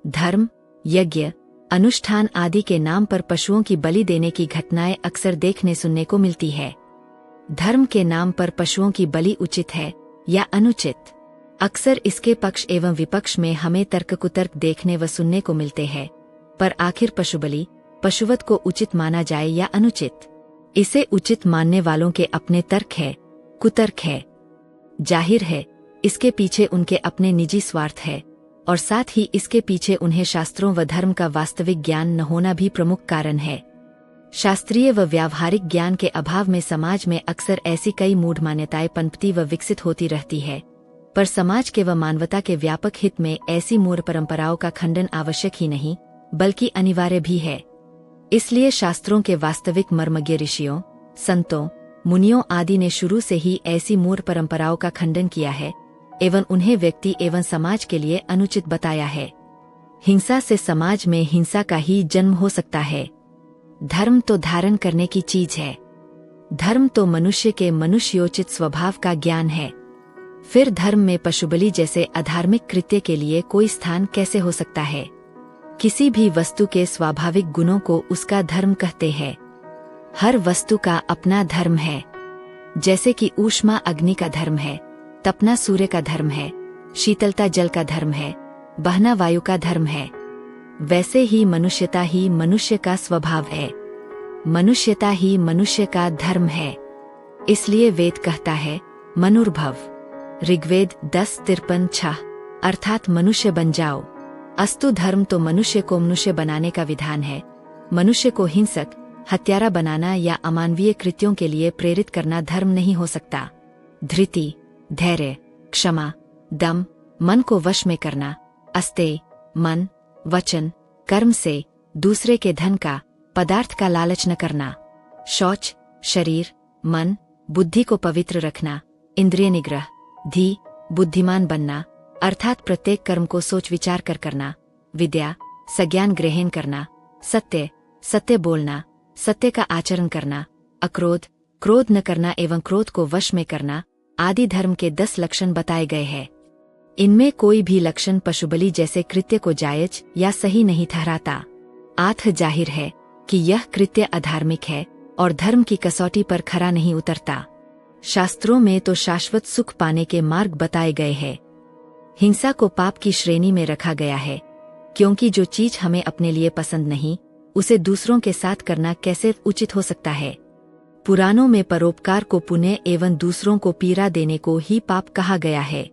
धर्म, यज्ञ, अनुष्ठान आदि के नाम पर पशुओं की बलि देने की घटनाएं अक्सर देखने सुनने को मिलती है। धर्म के नाम पर पशुओं की बलि उचित है या अनुचित? अक्सर इसके पक्ष एवं विपक्ष में हमें तर्क कुतर्क देखने व सुनने को मिलते हैं, पर आखिर पशुबलि, पशुवध को उचित माना जाए या अनुचित? इसे उचित मानने वालों के अपने तर्क है, कुतर्क है। जाहिर है इसके पीछे उनके अपने निजी स्वार्थ है, और साथ ही इसके पीछे उन्हें शास्त्रों व धर्म का वास्तविक ज्ञान न होना भी प्रमुख कारण है। शास्त्रीय व व्यावहारिक ज्ञान के अभाव में समाज में अक्सर ऐसी कई मूढ़ मान्यताएं पनपती व विकसित होती रहती है, पर समाज के व मानवता के व्यापक हित में ऐसी मूढ़ परंपराओं का खंडन आवश्यक ही नहीं बल्कि अनिवार्य भी है। इसलिए शास्त्रों के वास्तविक मर्मज्ञ ऋषियों, संतों, मुनियों आदि ने शुरू से ही ऐसी मूढ़ परंपराओं का खंडन किया है एवं उन्हें व्यक्ति एवं समाज के लिए अनुचित बताया है। हिंसा से समाज में हिंसा का ही जन्म हो सकता है। धर्म तो धारण करने की चीज है। धर्म तो मनुष्य के मनुष्योचित स्वभाव का ज्ञान है। फिर धर्म में पशुबलि जैसे अधार्मिक कृत्य के लिए कोई स्थान कैसे हो सकता है? किसी भी वस्तु के स्वाभाविक गुणों को उसका धर्म कहते हैं। हर वस्तु का अपना धर्म है। जैसे कि ऊष्मा अग्नि का धर्म है, तपना सूर्य का धर्म है, शीतलता जल का धर्म है, बहना वायु का धर्म है, वैसे ही मनुष्यता ही मनुष्य का स्वभाव है। मनुष्यता ही मनुष्य का धर्म है। इसलिए वेद कहता है मनुर्भव। ऋग्वेद 10:53 अर्थात मनुष्य बन जाओ। अस्तु धर्म तो मनुष्य को मनुष्य बनाने का विधान है। मनुष्य को हिंसक, हत्यारा बनाना या अमानवीय कृत्यों के लिए प्रेरित करना धर्म नहीं हो सकता। धृति, धैर्य, क्षमा, दम, मन को वश में करना, अस्तेय, मन, वचन, कर्म से दूसरे के धन का, पदार्थ का लालच न करना, शौच, शरीर, मन, बुद्धि को पवित्र रखना, इंद्रिय निग्रह, धी, बुद्धिमान बनना अर्थात प्रत्येक कर्म को सोच विचार कर करना, विद्या, संज्ञान ग्रहण करना, सत्य, सत्य बोलना, सत्य का आचरण करना, अक्रोध, क्रोध न करना एवं क्रोध को वश में करना आदि धर्म के 10 लक्षण बताए गए हैं। इनमें कोई भी लक्षण पशुबलि जैसे कृत्य को जायज या सही नहीं ठहराता। आत्म जाहिर है कि यह कृत्य अधार्मिक है और धर्म की कसौटी पर खरा नहीं उतरता। शास्त्रों में तो शाश्वत सुख पाने के मार्ग बताए गए हैं। हिंसा को पाप की श्रेणी में रखा गया है, क्योंकि जो चीज हमें अपने लिए पसंद नहीं, उसे दूसरों के साथ करना कैसे उचित हो सकता है। पुराणों में परोपकार को पुण्य एवं दूसरों को पीड़ा देने को ही पाप कहा गया है।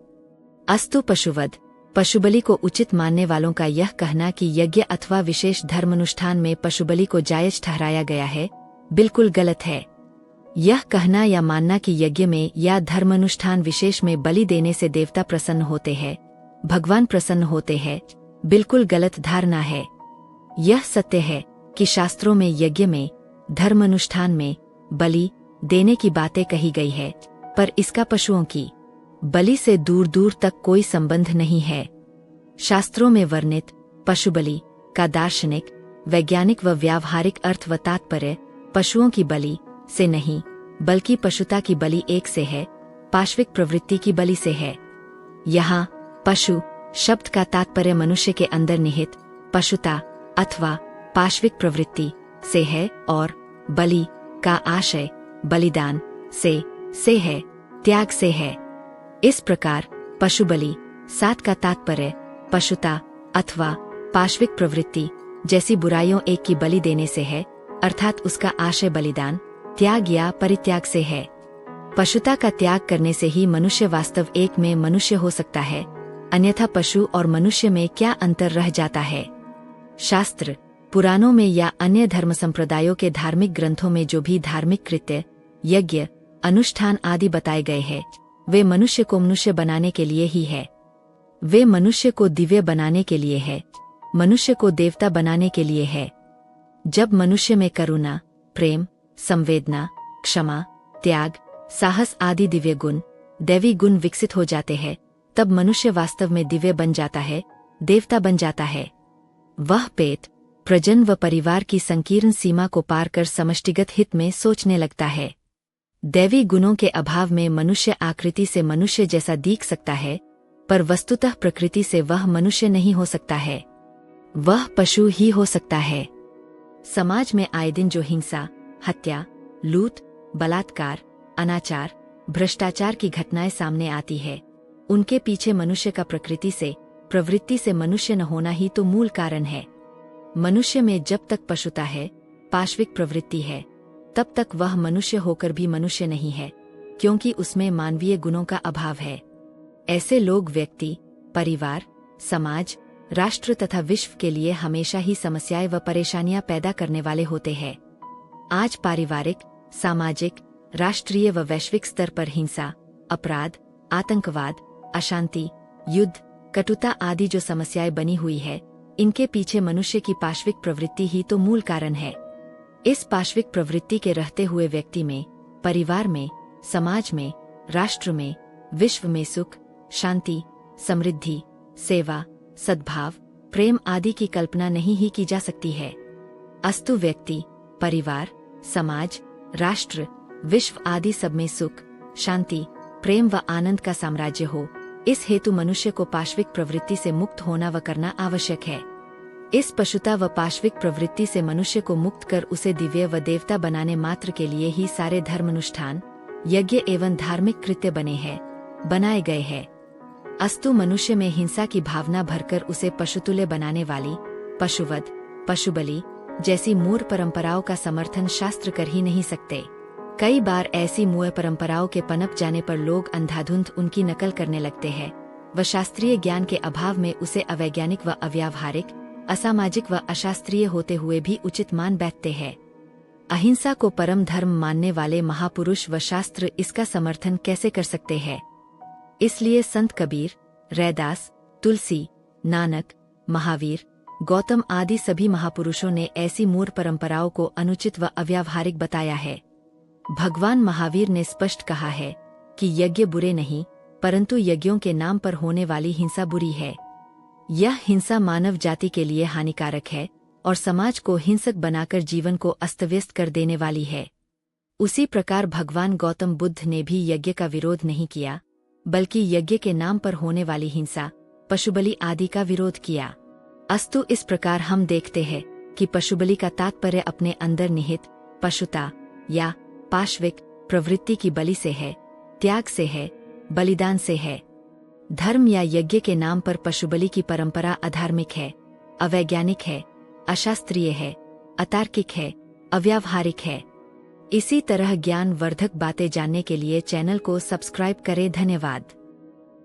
अस्तु पशुवध, पशुबलि को उचित मानने वालों का यह कहना कि यज्ञ अथवा विशेष धर्मानुष्ठान में पशुबलि को जायज ठहराया गया है, बिल्कुल गलत है। यह कहना या मानना कि यज्ञ में या धर्मानुष्ठान विशेष में बलि देने से देवता प्रसन्न होते हैं, भगवान प्रसन्न होते हैं, बिल्कुल गलत धारणा है। यह सत्य है कि शास्त्रों में यज्ञ में, धर्मानुष्ठान में बलि देने की बातें कही गई है, पर इसका पशुओं की बलि से दूर दूर तक कोई संबंध नहीं है। शास्त्रों में वर्णित पशुबलि का दार्शनिक, वैज्ञानिक व व्यावहारिक अर्थ व तात्पर्य पशुओं की बलि से नहीं, बल्कि पशुता की बलि एक से है, पाश्विक प्रवृत्ति की बलि से है। यहाँ पशु शब्द का तात्पर्य मनुष्य के अंदर निहित पशुता अथवा पाश्विक प्रवृत्ति से है और बलि का आशय बलिदान से है, त्याग से है। इस प्रकार पशुबलि 7 का तात्पर्य पशुता अथवा पाश्विक प्रवृत्ति जैसी बुराइयों एक की बलि देने से है, अर्थात उसका आशय बलिदान, त्याग या परित्याग से है। पशुता का त्याग करने से ही मनुष्य वास्तव एक में मनुष्य हो सकता है, अन्यथा पशु और मनुष्य में क्या अंतर रह जाता है। शास्त्र, पुराणों में या अन्य धर्म संप्रदायों के धार्मिक ग्रंथों में जो भी धार्मिक कृत्य, यज्ञ, अनुष्ठान आदि बताए गए हैं, वे मनुष्य को मनुष्य बनाने के लिए ही है। वे मनुष्य को दिव्य बनाने के लिए है, मनुष्य को देवता बनाने के लिए है। जब मनुष्य में करुणा, प्रेम, संवेदना, क्षमा, त्याग, साहस आदि दिव्य गुण, दैवी गुण विकसित हो जाते हैं, तब मनुष्य वास्तव में दिव्य बन जाता है, देवता बन जाता है। वह पेट, प्रजन व परिवार की संकीर्ण सीमा को पार कर समष्टिगत हित में सोचने लगता है। दैवी गुणों के अभाव में मनुष्य आकृति से मनुष्य जैसा दिख सकता है, पर वस्तुतः प्रकृति से वह मनुष्य नहीं हो सकता है। वह पशु ही हो सकता है। समाज में आए दिन जो हिंसा, हत्या, लूट, बलात्कार, अनाचार, भ्रष्टाचार की घटनाएं सामने आती है, उनके पीछे मनुष्य का प्रवृत्ति से मनुष्य न होना ही तो मूल कारण है। मनुष्य में जब तक पशुता है, पाशविक प्रवृत्ति है, तब तक वह मनुष्य होकर भी मनुष्य नहीं है, क्योंकि उसमें मानवीय गुणों का अभाव है। ऐसे लोग व्यक्ति, परिवार, समाज, राष्ट्र तथा विश्व के लिए हमेशा ही समस्याएं व परेशानियां पैदा करने वाले होते हैं। आज पारिवारिक, सामाजिक, राष्ट्रीय व वैश्विक स्तर पर हिंसा, अपराध, आतंकवाद, अशांति, युद्ध, कटुता आदि जो समस्याएं बनी हुई है, इनके पीछे मनुष्य की पाशविक प्रवृत्ति ही तो मूल कारण है। इस पाशविक प्रवृत्ति के रहते हुए व्यक्ति में, परिवार में, समाज में, राष्ट्र में, विश्व में सुख, शांति, समृद्धि, सेवा, सद्भाव, प्रेम आदि की कल्पना नहीं ही की जा सकती है। अस्तु व्यक्ति, परिवार, समाज, राष्ट्र, विश्व आदि सब में सुख, शांति, प्रेम व आनंद का साम्राज्य हो, इस हेतु मनुष्य को पाशविक प्रवृत्ति से मुक्त होना व करना आवश्यक है। इस पशुता व पाशविक प्रवृत्ति से मनुष्य को मुक्त कर उसे दिव्य व देवता बनाने मात्र के लिए ही सारे धर्मानुष्ठान, यज्ञ एवं धार्मिक कृत्य बनाए गए हैं। अस्तु मनुष्य में हिंसा की भावना भरकर उसे पशुतुल्य बनाने वाली पशुवध, पशुबलि जैसी मूढ़ परंपराओं का समर्थन शास्त्र कर ही नहीं सकते। कई बार ऐसी मूढ़ परंपराओं के पनप जाने पर लोग अंधाधुंध उनकी नकल करने लगते हैं व शास्त्रीय ज्ञान के अभाव में उसे अवैज्ञानिक व अव्यावहारिक, असामाजिक व अशास्त्रीय होते हुए भी उचित मान बैठते हैं। अहिंसा को परम धर्म मानने वाले महापुरुष व शास्त्र इसका समर्थन कैसे कर सकते हैं? इसलिए संत कबीर, रैदास, तुलसी, नानक, महावीर, गौतम आदि सभी महापुरुषों ने ऐसी मूढ़ परंपराओं को अनुचित व अव्यावहारिक बताया है। भगवान महावीर ने स्पष्ट कहा है कि यज्ञ बुरे नहीं, परंतु यज्ञों के नाम पर होने वाली हिंसा बुरी है। यह हिंसा मानव जाति के लिए हानिकारक है और समाज को हिंसक बनाकर जीवन को अस्तव्यस्त कर देने वाली है। उसी प्रकार भगवान गौतम बुद्ध ने भी यज्ञ का विरोध नहीं किया, बल्कि यज्ञ के नाम पर होने वाली हिंसा, पशुबलि आदि का विरोध किया। अस्तु इस प्रकार हम देखते हैं कि पशुबलि का तात्पर्य अपने अंदर निहित पशुता या पाशविक प्रवृत्ति की बलि से है, त्याग से है, बलिदान से है। धर्म या यज्ञ के नाम पर पशुबलि की परंपरा अधार्मिक है, अवैज्ञानिक है, अशास्त्रीय है, अतार्किक है, अव्यावहारिक है। इसी तरह ज्ञान वर्धक बातें जानने के लिए चैनल को सब्सक्राइब करें। धन्यवाद।